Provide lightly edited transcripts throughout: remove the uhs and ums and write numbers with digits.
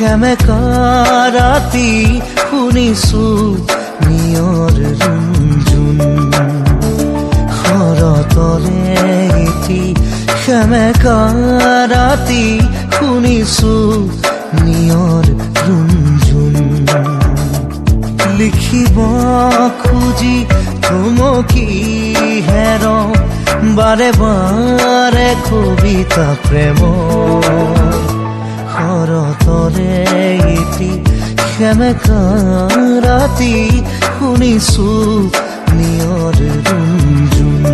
সেমেকা ৰাতি শুনিছো নিয়ৰ ৰুণজুণ শৰতৰে এটি সেমেকা ৰাতি শুনিছো নিয়ৰ ৰুণজুণ লিখিব খুজি থমকি হেৰওঁ বাৰে বাৰে কবিতা প্ৰেম শৰতৰে এটি সেমেকা ৰাতি শুনিছো নিয়ৰ ৰুণজুণ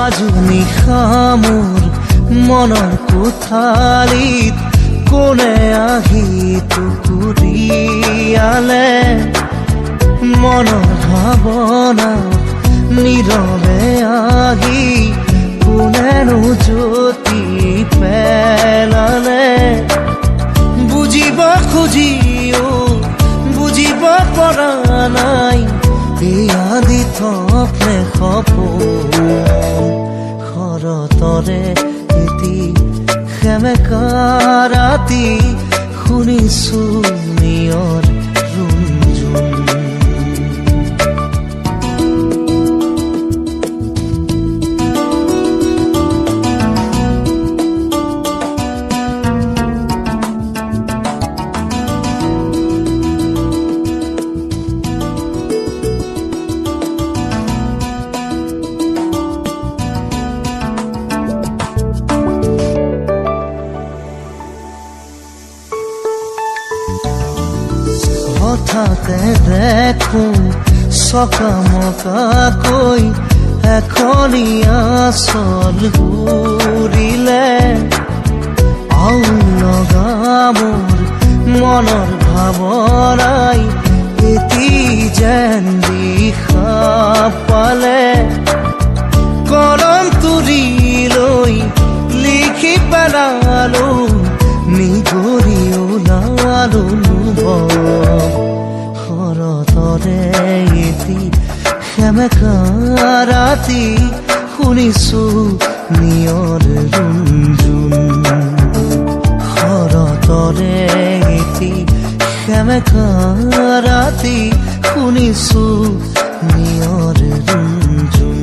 মাজনিশা মোৰ মনৰ কোঠালিত কোনে আহি টুকুৰিয়ালে মনৰ ভাৱনা নীৰৱে আহি কোনেনো জ্যোতি পেলালে বুজিব খুজিও বুজিব পৰা নাই এই আদি থপনে সপোন শৰতৰে এটি সেমেকা ৰাতি শুনিছো নিয়ৰ ৰুণজুণ হঠাতে দেখো চকামকাকৈ এখনীয়া চল ঘূৰিলে আও লগা মোৰ মনৰ ভাৱনাই এটি যেন দিশা পালে কলম তুলি লৈ লিখি পেলালো নিগৰি ওলালো শৰতৰে এটি সেমেকা ৰাতি শুনিছো নিয়ৰ ৰুণজুণ শৰতৰে এটি সেমেকা ৰাতি শুনিছো নিয়ৰ ৰুণজুণ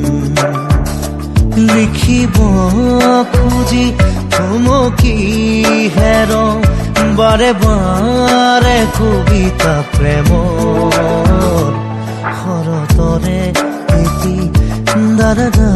লিখিব খুজি থমকি হেৰওঁ বাৰে বাৰে কবিতা প্ৰেম শৰতৰে এটি দাদা